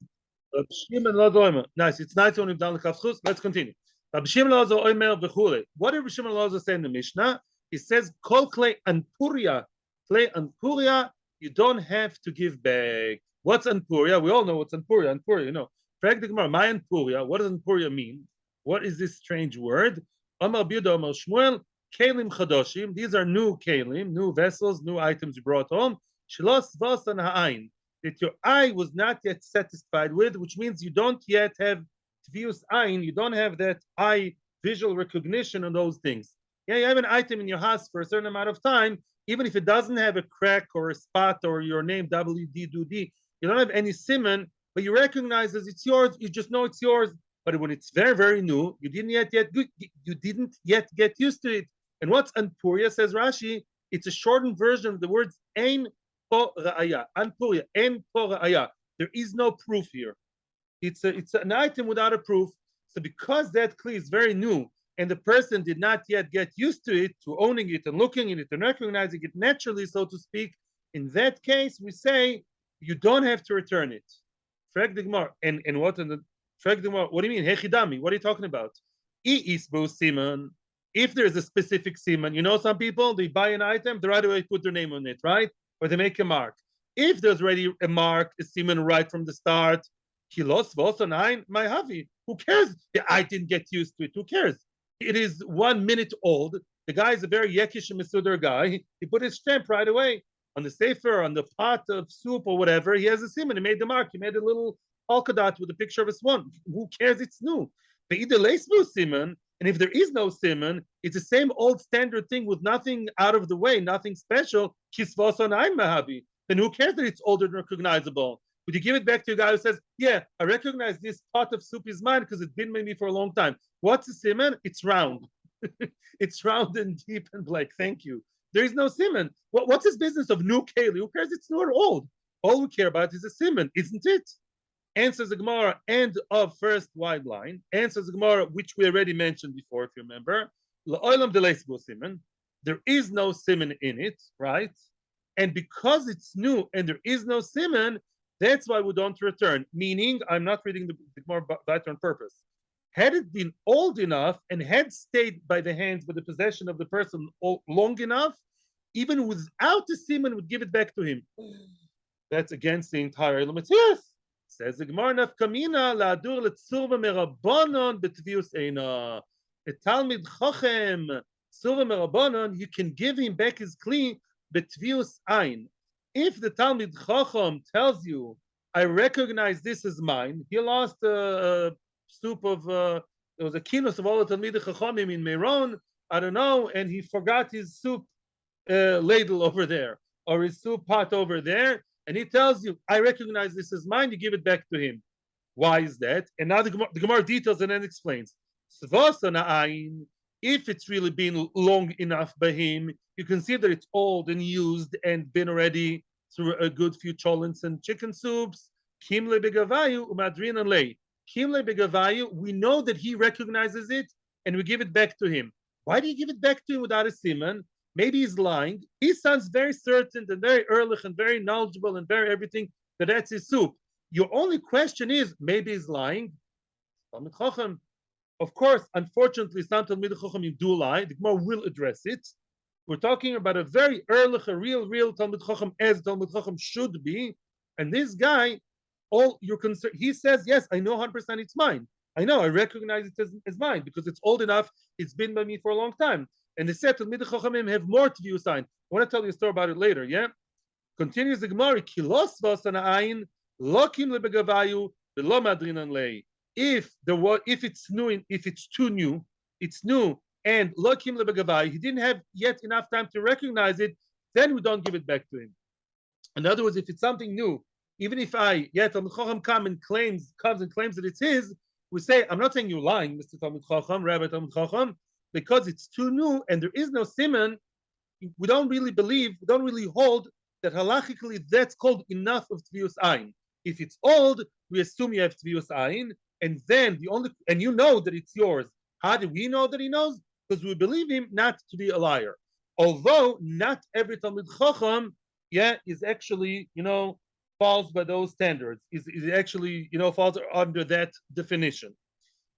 Nice. It's nice when we've done the Kafchus. Let's continue. What did Rabbi Shimon Lozo say in the Mishnah? He says, Kol klei anpuria. Klei anpuria, you don't have to give back. What's anpuria? We all know what's anpuria. Anpuria, you know. My anpuria. What does anpuria mean? What is this strange word? Amar Biuda Amar Shmuel. Kalim Chadoshim, these are new Kalim, new vessels, new items you brought home. Shilos Vasan Ha'ain, that your eye was not yet satisfied with, which means you don't yet have Tvius Ain, you don't have that eye visual recognition on those things. Yeah, you have an item in your house for a certain amount of time, even if it doesn't have a crack or a spot or your name WD, you don't have any simon, but you recognize as it's yours, you just know it's yours. But when it's very, very new, you didn't yet get used to it. And what's Anpuria, says Rashi, it's a shortened version of the words Ein po ra'aya. Anpuria, Ein po ra'aya. There is no proof here. It's an item without a proof. So because that kli is very new and the person did not yet get used to it, to owning it and looking at it and recognizing it naturally, so to speak, in that case, we say you don't have to return it. Frag the Gemara. And what in the Frag the Gemara? What do you mean? Hechidami, what are you talking about? If there's a specific siman, you know, some people they buy an item, they right away put their name on it, right? Or they make a mark. If there's already a mark, a siman right from the start, kilos vosonain my havi. Who cares? I didn't get used to it. Who cares? It is 1 minute old. The guy is a very yekish and mesudar guy. He put his stamp right away on the sefer, on the pot of soup or whatever. He has a siman. He made the mark. He made a little polka dot with a picture of a swan. Who cares? It's new. But either leisbu siman, and if there is no siman, it's the same old standard thing with nothing out of the way, nothing special. Kisvosonain mahavi. Then who cares that it's old and recognizable? Would you give it back to a guy who says, yeah, I recognize this pot of soup is mine because it's been with me for a long time. What's a siman? It's round. It's round and deep and black. Thank you. There is no siman. What's this business of new keli? Who cares? It's new or old. All we care about is a siman, isn't it? Answers the Gemara, end of first wide line. Answers the Gemara, which we already mentioned before, if you remember. La'olam deleisbo siman. There is no siman in it, right? And because it's new and there is no siman, that's why we don't return. Meaning, I'm not reading the Gemara on purpose. Had it been old enough and had stayed by the hands, by the possession of the person long enough, even without the siman, would give it back to him. That's against the entire Metzia. Says the Gemara, nafkamina la'adur letzurva merabonon betvius eina. A Talmid Chochem tzurva merabonon, you can give him back his kli betvius ein. If the Talmid Chacham tells you, I recognize this as mine, he lost a soup of, there was a kinos of all the Talmid Chachamim in Meron, I don't know, and he forgot his soup ladle over there, or his soup pot over there, and he tells you, I recognize this as mine, you give it back to him. Why is that? And now the Gemara details and then explains. If it's really been long enough by him, you can see that it's old and used and been already through a good few cholents and chicken soups. Kimle begavayu umadrin and lay. Kimle begavayu, we know that he recognizes it and we give it back to him. Why do you give it back to him without a siman? Maybe he's lying. He sounds very certain and very ehrlich and very knowledgeable and very everything that that's his soup. Your only question is, maybe he's lying. Of course, unfortunately, some Talmid Chachamim do lie. The Gemara will address it. We're talking about a very ehrlich, a real Talmid Chacham, as Talmid Chacham should be. And this guy, all you're concerned, he says, yes, I know 100% it's mine. I know, I recognize it as mine because it's old enough. It's been by me for a long time. And they said Talmid Chachamim have more to view sign. I want to tell you a story about it later. Yeah. Continues the Gemara. Kilos vasanayin lokim lebegavayu v'lo madrinan lei. If it's new, if it's too new, it's new, and lokim lebegavayu, he didn't have yet enough time to recognize it, then we don't give it back to him. In other words, if it's something new, even if Talmid Chacham comes and claims that it's his, we say, I'm not saying you're lying, Mr. Talmid Chacham, Rabbi Talmid Chacham, because it's too new and there is no siman, we don't really hold that halachically that's called enough of tvius ayin. If it's old, we assume you have tvius ayin, and then and you know that it's yours. How do we know that he knows? Because we believe him not to be a liar. Although not every Talmid Chacham, is actually, falls by those standards. Is actually, falls under that definition.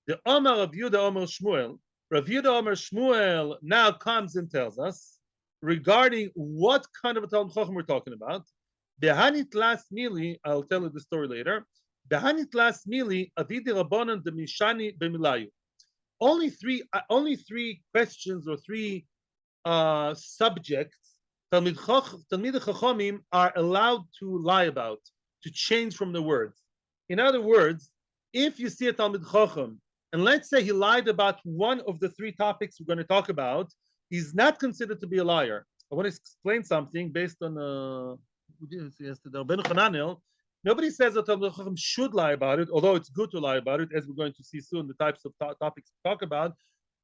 The Omar of Yehuda Omar Shmuel, Rav Yehuda Omar Shmuel now comes and tells us regarding what kind of a Talmid Chacham we're talking about. Behanit las mili, I'll tell you the story later. Behanit las mili avidi rabbanan de mishani bemilayu. Only three questions or three subjects Talmidei Chachamim are allowed to lie about, to change from the words. In other words, if you see a Talmid Chacham, and let's say he lied about one of the three topics we're going to talk about, he's not considered to be a liar. I want to explain something based on we didn't see yesterday. Ben Hananel, nobody says that Talmid Chacham should lie about it, although it's good to lie about it, as we're going to see soon, the types of topics we talk about.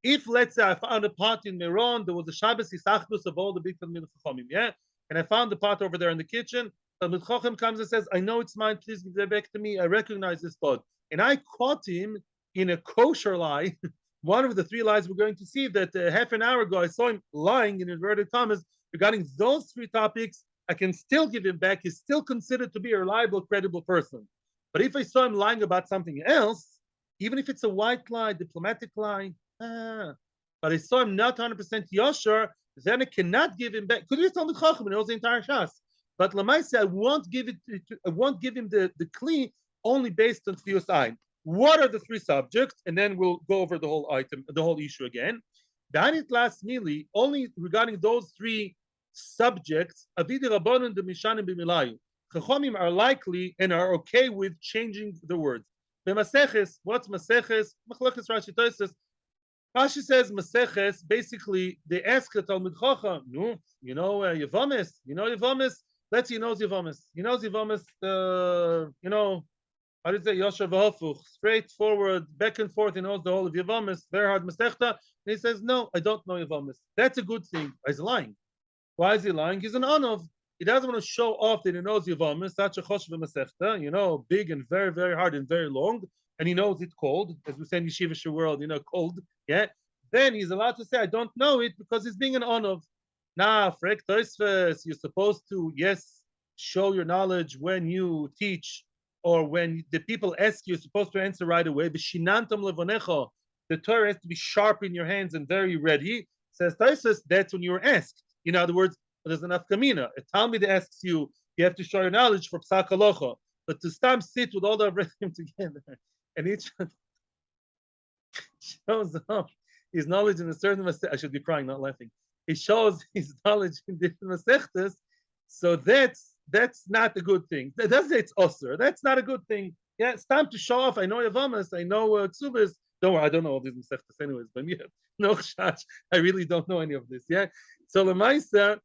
If, let's say, I found a pot in Meron, there was a Shabbos Yisachdus of all the big Talmid Chachamim, yeah? And I found the pot over there in the kitchen. Talmid Chacham comes and says, I know it's mine, please give it back to me. I recognize this pot. And I caught him in a kosher lie, one of the three lies we're going to see, that half an hour ago I saw him lying in inverted commas regarding those three topics. I can still give him back. He's still considered to be a reliable, credible person. But if I saw him lying about something else, even if it's a white lie, diplomatic lie, but I saw him not 100% yosher, then I cannot give him back. Could you tell the Chacham, he knows the entire Shas. But Lamaisa, I won't give him the kli only based on Tfius Ein. What are the three subjects? And then we'll go over the whole item, the whole issue again. Danit last mili, only regarding those three subjects, Avidi Rabbanon de Mishanim b'milayu. Chachamim are likely and are okay with changing the words. B'maseches, what's Maseches? Machlokes Rashi Tosfos. Rashi says Maseches, basically they ask the Talmid Chacham, no, you know Yevamis, let's see, he knows Yevamis, you know, how do you say, Yosher v'hofuch, straightforward, back and forth, he knows the whole of Yevamis, very hard Masechta, and he says, no, I don't know Yevamis. That's a good thing. He's lying. Why is he lying? He's an Anov. He doesn't want to show off that he knows Yevamis, such a Choshev Masechta, you know, big and very, very hard and very long, and he knows it's cold, as we say in Yeshivish world, you know, cold, yeah? Then he's allowed to say, I don't know it, because he's being an Anov. Nah, Frek Tosfos, you're supposed to, yes, show your knowledge when you teach, or when the people ask you, you're supposed to answer right away. B'shinantam levonecha, the Torah has to be sharp in your hands and very ready. Says Tosfos, that's when you're asked. In other words, there's enough kamina. A Talmud asks you, you have to show your knowledge for psak halacha. But to sit with all the everything together, and each one shows off his knowledge in a certain masech. I should be crying, not laughing. He shows his knowledge in different masechtas. So that's not a good thing. That doesn't say it's osir. That's not a good thing. Yeah, it's time to show off. I know Yavamas, I know Ksubas. Don't worry, I don't know all these masechtas anyways, but yeah, no chash. I really don't know any of this. Yeah. So Lemaisa,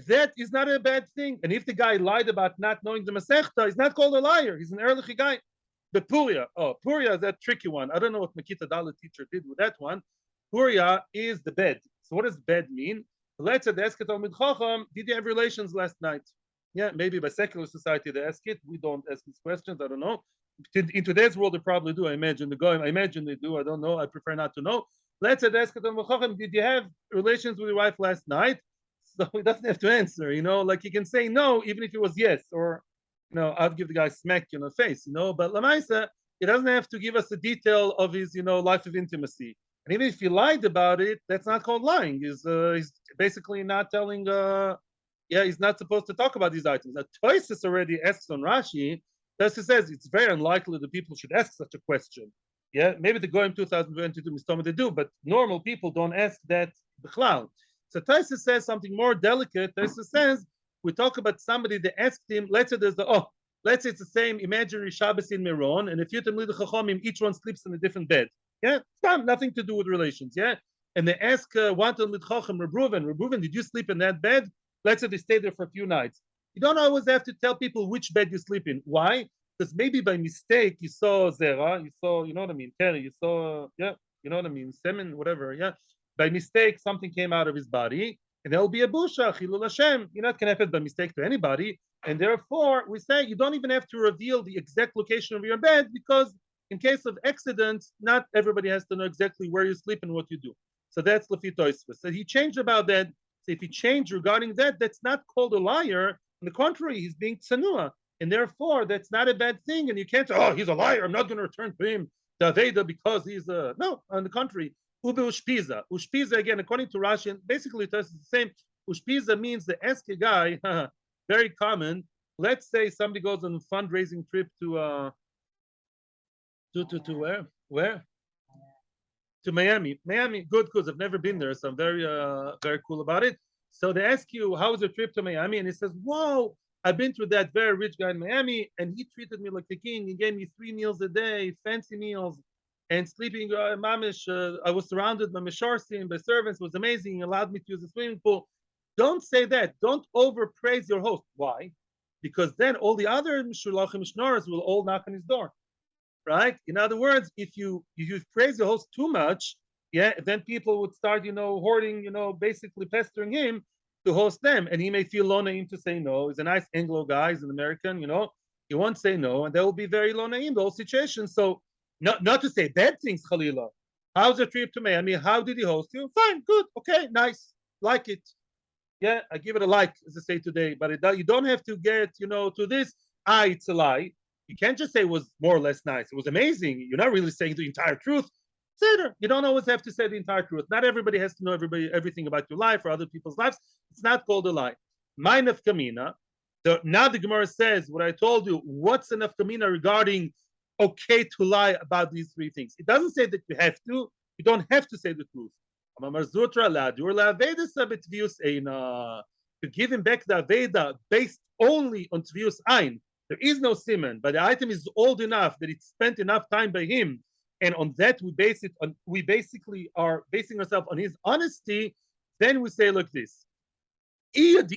that is not a bad thing. And if the guy lied about not knowing the masechta, he's not called a liar. He's an ehrlich guy. The Puria. Oh, Puria is that tricky one. I don't know what Makita Dalit teacher did with that one. Puria is the bed. So what does bed mean? Let's say the Esket Talmid Chacham, did you have relations last night? Yeah, maybe by secular society they ask it. We don't ask these questions. I don't know. In today's world, they probably do. I imagine the goyim. I imagine they do. I don't know. I prefer not to know. Let's say the Esket Talmid Chacham, did you have relations with your wife last night? So he doesn't have to answer. You know, like he can say no, even if it was yes, or you know, I'd give the guy a smack in the face. You know, but Lamaisa, he doesn't have to give us the detail of his, you know, life of intimacy. And even if he lied about it, that's not called lying. He's basically not telling. He's not supposed to talk about these items. Now, Tosfos already asks on Rashi. Tosfos says it's very unlikely that people should ask such a question. Yeah, maybe the Goyim 2022 mistama they do, but normal people don't ask that b'chlal. So Tosfos says something more delicate. Tosfos says we talk about somebody that asked him. Let's say let's say it's the same imaginary Shabbos in Meron, and if you Talmidei Chachamim, each one sleeps in a different bed. Yeah, it's nothing to do with relations. Yeah, and they ask one Talmid Chacham, Reuven, did you sleep in that bed? Let's say they stay there for a few nights. You don't always have to tell people which bed you sleep in. Why? Because maybe by mistake you saw zera, you saw, you know what I mean, Terry, you saw, yeah, you know what I mean, semen, whatever, yeah. By mistake, something came out of his body, and there'll be a busha, chilul Hashem. You're not going to happen by mistake to anybody, and therefore we say you don't even have to reveal the exact location of your bed, because in case of accidents, not everybody has to know exactly where you sleep and what you do. So that's Lefi Tosfos. So he changed about that. So if he changed regarding that, that's not called a liar. On the contrary, he's being tsanua. And therefore, that's not a bad thing. And you can't say, oh, he's a liar. I'm not going to return to him the Aveda because he's a... No, on the contrary. Ube ushpiza. Ushpiza, again, according to Rashi, basically it's the same. Ushpiza means the ask a guy, very common. Let's say somebody goes on a fundraising trip to where? Where? to Miami. Miami, good, because I've never been there, so I'm very cool about it. So they ask you, how was your trip to Miami? And he says, whoa, I've been to that very rich guy in Miami, and he treated me like a king. He gave me 3 meals a day, fancy meals, and sleeping mamish. I was surrounded by misharsim, by servants. It was amazing. He allowed me to use the swimming pool. Don't say that. Don't overpraise your host. Why? Because then all the other mishulachim mishnoras will all knock on his door, right? In other words, if you praise the host too much, yeah, then people would start, hoarding, basically pestering him to host them, and he may feel lo naim to say no. He's a nice Anglo guy, he's an American, he won't say no, and they will be very lo naim the whole situation. So, not to say bad things, Khalila. How's the trip to Miami? How did he host you? Fine, good, okay, nice, like it. Yeah, I give it a like, as I say today, but you don't have to get, to this, it's a lie. You can't just say it was more or less nice. It was amazing. You're not really saying the entire truth. Seder. You don't always have to say the entire truth. Not everybody has to know everything about your life or other people's lives. It's not called a lie. My nafkamina. Now the Gemara says what I told you. What's a nafkamina regarding okay to lie about these three things? It doesn't say that you have to. You don't have to say the truth. Mar Zutra to give him back the Aveda based only on Tvius Ein. There is no siman, but the item is old enough that it spent enough time by him, and on that we base it on. We basically are basing ourselves on his honesty. Then we say like this: if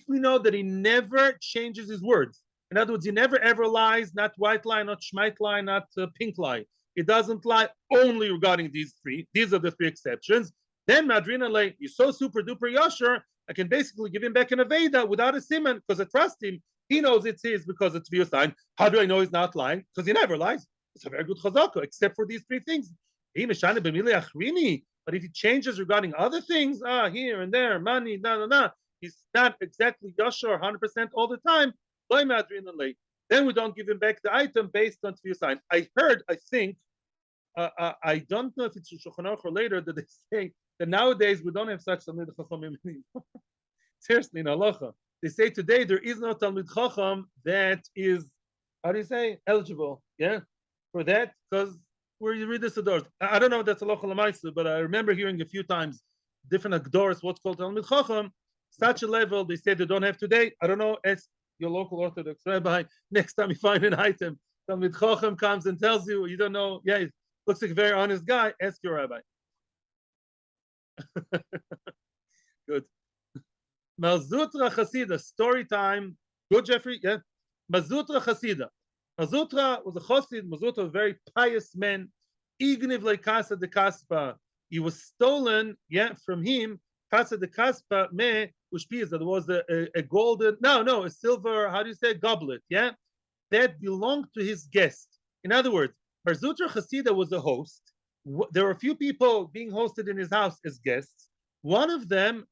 we know that he never changes his words, in other words, he never ever lies, not white lie, not schmeit lie, not pink lie. It doesn't lie only regarding these three. These are the three exceptions. Then Madrina lay, he's so super duper yasher, I can basically give him back an Aveda without a siman because I trust him. He knows it's his because it's via sign. How do I know he's not lying? Because he never lies. It's a very good chazaka, except for these three things. But if he changes regarding other things, here and there, money, he's not exactly yasher 100% all the time. Then we don't give him back the item based on tefillah sign. I think, I don't know if it's Shulchan Aruch or later, that they say that nowadays we don't have such Talmid Chacham. Seriously, in halacha, they say today there is no Talmid Chacham that is, how do you say, eligible, yeah, for that, because where you read this adores. I don't know if that's halacha l'maisa, but I remember hearing a few times different adores what's called Talmid Chacham. Such a level they say they don't have today. I don't know. Ask your local Orthodox rabbi next time you find an item. Talmid Chacham comes and tells you, you don't know. Yeah, he looks like a very honest guy. Ask your rabbi. Good. Mar Zutra Chasida, story time. Good, Jeffrey? Yeah. Mar Zutra Chasida. Mar Zutra was a Chassid. Mar Zutra was a very pious man. Igniv like Casa de Kaspa. He was stolen, from him. Casa de Kaspa me ushpiz. There was a golden, a silver, how do you say, goblet, that belonged to his guest. In other words, Mar Zutra Chasida was a host. There were a few people being hosted in his house as guests. One of them,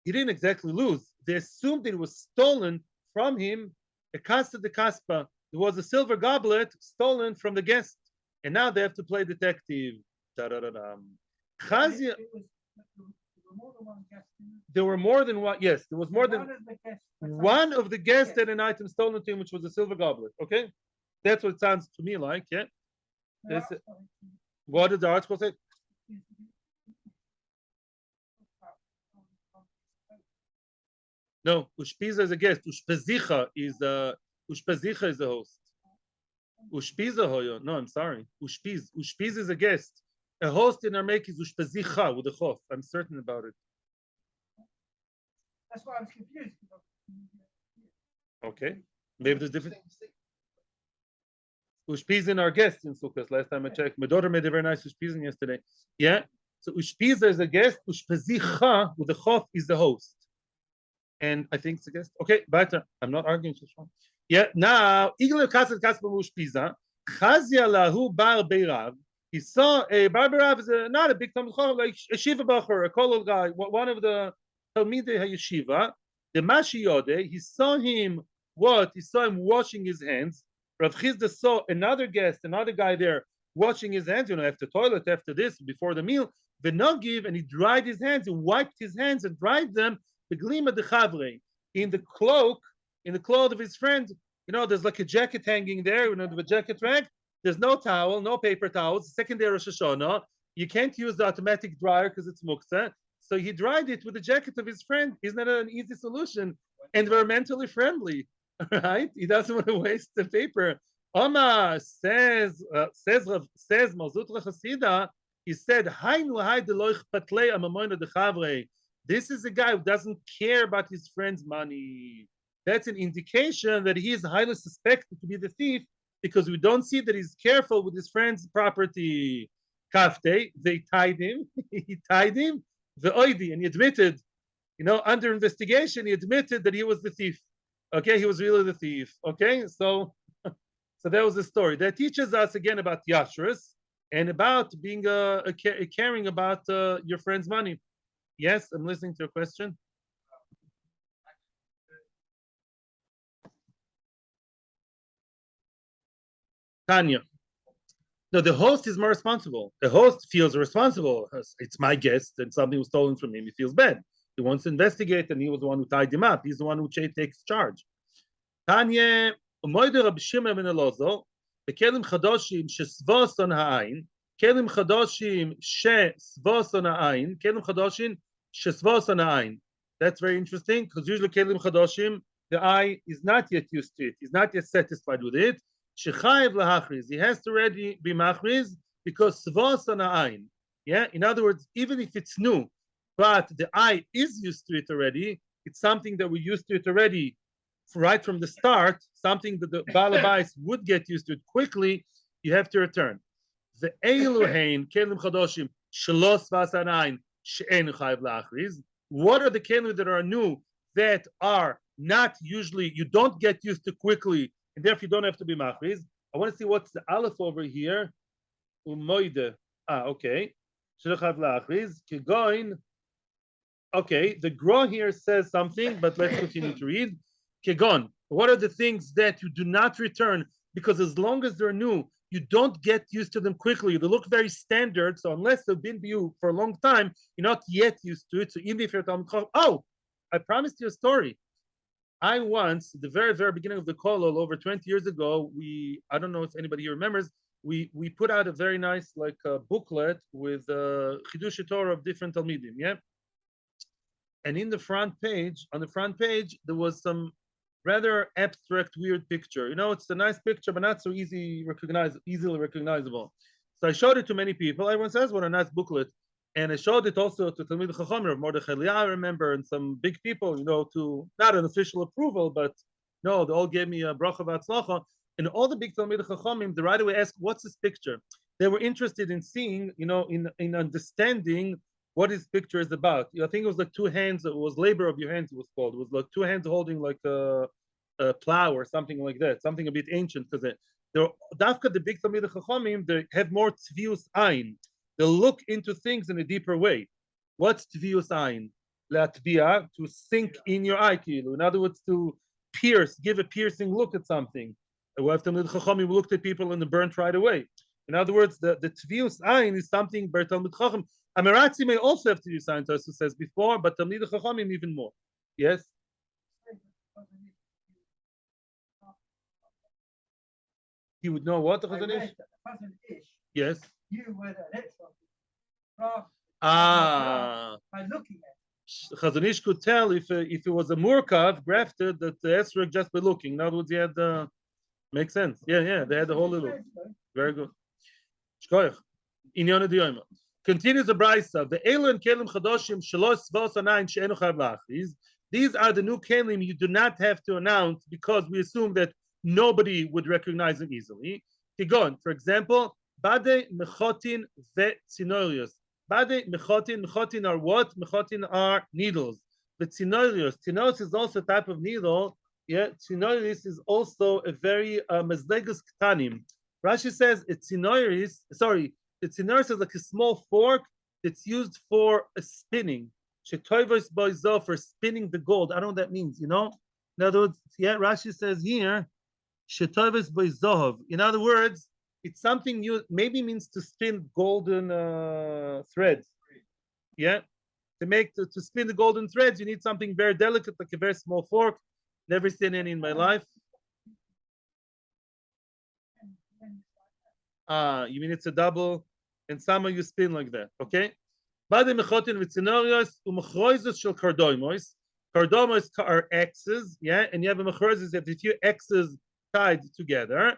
he didn't exactly lose. They assumed it was stolen from him. A Casa de Kaspa. There was a silver goblet stolen from the guest. And now they have to play detective. Chazia. There were more than one. Yes, there was more than one of the guests had an item stolen to him, which was a silver goblet. Okay, that's what it sounds to me like. Yeah. What did the article say? No, Ushpiza is a guest. Ushpezicha is a host. Ushpiza hoyo. No, I'm sorry. Ushpiz is a guest. A host in Aramaic is ushpezicha with a chof. I'm certain about it. That's why I was confused. Okay, maybe there's different. Ushpiz in our guest in Sukkot. Last time I checked, my daughter made a very nice ushpizin yesterday. Yeah, so ushpiza is a guest. Ushpezicha with the chof is the host. And I think it's a guest. Okay, better. I'm not arguing. Yeah, now, Igler Kasset Kasper Ushpiza, Chazia Lahu Bar Beirav. He saw a Bar Beirav is not a big Talmid Chacham, like a Shiva Bacher, a Kolol guy, one of the Talmidei HaYeshiva. The Mashi Yodeh, he saw him washing his hands. Rav Chizda saw another guest, another guy there, washing his hands, after toilet, after this, before the meal. V'nogiv, and he dried his hands, he wiped his hands and dried them. Beglima de Chavre, in the cloth of his friend. There's like a jacket hanging there, the jacket rack. There's no towel, no paper towels. Second day Rosh Hashanah. You can't use the automatic dryer because it's muktzah. So he dried it with the jacket of his friend. Isn't that an easy solution? Environmentally friendly, right? He doesn't want to waste the paper. Omar says Mar Zutra Chasida. He said, this is a guy who doesn't care about his friend's money. That's an indication that he is highly suspected to be the thief because we don't see that he's careful with his friend's property. Kafte, they tied him. He tied him, the oidi, and he admitted, under investigation, he admitted that he was the thief. Okay, he was really the thief. Okay, so that was the story. That teaches us again about yashrus and about being caring about your friend's money. Yes, I'm listening to your question. Tanya. No, the host is more responsible. The host feels responsible. It's my guest, and something was stolen from him. He feels bad. He wants to investigate, and he was the one who tied him up. He's the one who takes charge. Tanya, Umoider Rab Shimon ben Elazar, Bekelim Chadoshim Shesvoson Ha'ain, Kelim Chadoshim Shesvoson Ha'ain, Kelim Chadoshim Shesvoson Ha'ain. That's very interesting because usually Kelim Chadoshim, the eye is not yet used to it. He's not yet satisfied with it. Shechayev lahachriz. He has to already be machriz because Svoson Ha'ain. Yeah, in other words, even if it's new, but the eye is used to it already, it's something that we're used to it already right from the start, something that the Balabais would get used to it quickly, you have to return. The Eiluhain, Kelim Chadoshim, Shalos Vasanain, She'en Chayev lahachriz. What are the kelim that are new that are not usually, you don't get used to quickly, and therefore you don't have to be machriz? I want to see what's the aleph over here. Umoide. Okay. Okay, the gra here says something, but let's continue to read. Kegon. What are the things that you do not return? Because as long as they're new, you don't get used to them quickly. They look very standard. So unless they've been with you for a long time, you're not yet used to it. So even if you're Talmud Chacham, I promised you a story. I once, the very, very beginning of the kollel, over 20 years ago, I don't know if anybody here remembers, we put out a very nice booklet with Chidush Torah of different Talmidim, yeah? And on the front page, there was some rather abstract, weird picture. It's a nice picture, but not so easily recognizable. So I showed it to many people. Everyone says, what a nice booklet. And I showed it also to Talmid Chacham of Mordechai Liah, I remember, and some big people, to not an official approval, but no, they all gave me a bracha v'atzlacha. And all the big Talmid Chachamim, they right away asked, what's this picture? They were interested in seeing, in understanding what this picture is about. I think it was like two hands, it was labor of your hands, it was called. It was like two hands holding like a plow or something like that, something a bit ancient, because they're Dafka, the big Talmid Chachamim, they have more tzvius ayin. They look into things in a deeper way. What's tvius ayin? Latbia, to sink in your eye, in other words, to pierce, give a piercing look at something. We have Talmid Chachamim looked at people and they burnt right away. In other words, the tvius ayin is something by Talmid Chacham. Amiratzi may also have tvius ayin, as who says before, but Talmid Chachamim even more. Yes. He would know what the Chazon Ish? Yes. You were an extra. By looking at it. Chazon Ish could tell if it was a murkav grafted that the esrog just by looking. In other words, he had makes sense. Yeah, they had the whole little. Very good. Shkoyach. Inyon Yomi. Continues the brayso. The elu and kelim chadoshim shalos svos anayin she'enu chayav la'achriz. These are the new kelim you do not have to announce because we assume that nobody would recognize them easily. Tigon, for example, bade mechotin ve'tzinorios. Bade mechotin are what? Mechotin are needles. Ve'tzinorios. Tzinorios is also a type of needle. Yeah, tzinorios is also a very mezlegus ktanim. Rashi says a tzinorios, the tzinorios is like a small fork that's used for spinning. Shetoivos boizo, for spinning the gold. I don't know what that means, In other words, Rashi says here, shetoivos boizohov. In other words, it's something you maybe means to spin golden threads. Yeah, to spin the golden threads, you need something very delicate, like a very small fork. Never seen any in my life. You mean it's a double, and some you spin like that, okay? Bade mechotin v'tzinorios u'mechroizos shel kardoimos. Kardoimos are X's, yeah, and you have a mechroizos that a few X's tied together,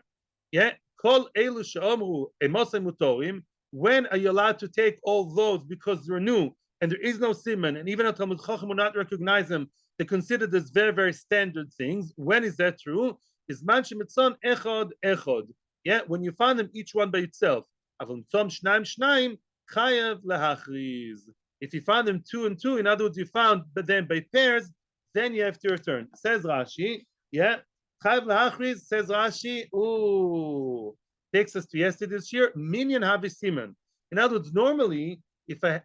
yeah. Kol elu she'omru emosei mutorim. When are you allowed to take all those because they're new and there is no siman, and even a Talmud Chacham will not recognize them? They consider this very, very standard things. When is that true? Is man shemitzon echod echod. Yeah, when you find them each one by itself. Avon tzom shnaim shnaim chayav lahachriz. If you find them two and two, in other words, you found, but then by pairs, then you have to return. Says Rashi, yeah. Chayav lahachriz, says Rashi, ooh, takes us to yesterday's year, minyan havisiman. In other words, normally, if I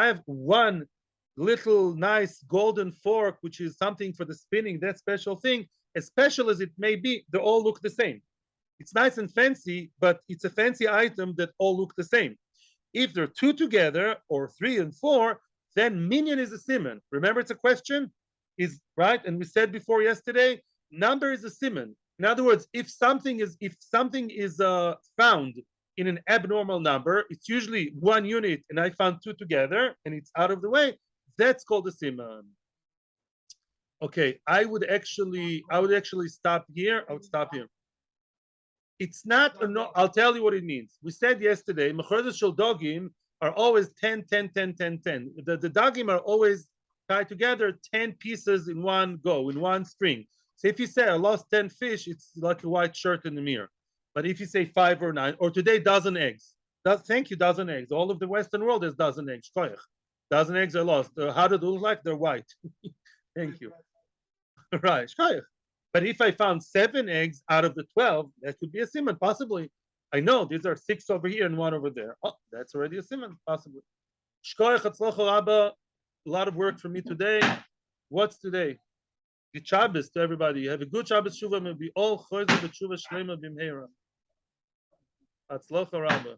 have one little nice golden fork, which is something for the spinning, that special thing, as special as it may be, they all look the same. It's nice and fancy, but it's a fancy item that all look the same. If they're two together or three and four, then minyan is a siman. Remember, it's a question, is right? And we said before yesterday, number is a siman. In other words, if something is found in an abnormal number, it's usually one unit, and I found two together, and it's out of the way. That's called a siman. Okay, I would actually stop here. I would stop here. It's not I'll tell you what it means. We said yesterday, mechordes shel dogim are always 10, 10, 10, 10, 10. The dogim are always tied together, 10 pieces in one go, in one string. So if you say I lost 10 fish, it's like a white shirt in the mirror. But if you say 5 or 9, or today dozen eggs, thank you, dozen eggs. All of the Western world has dozen eggs. Dozen eggs are lost. How do they look like? They're white. Thank you. Right. But if I found 7 eggs out of the 12, that could be a siman, possibly. I know these are 6 over here and 1 over there. Oh, that's already a siman, possibly. A lot of work for me today. What's today? Good Shabbos to everybody. Have a good Shabbos Shuvah. May be all choizer b'tshuva shlema b'mheira. Hatzlocha Rabba.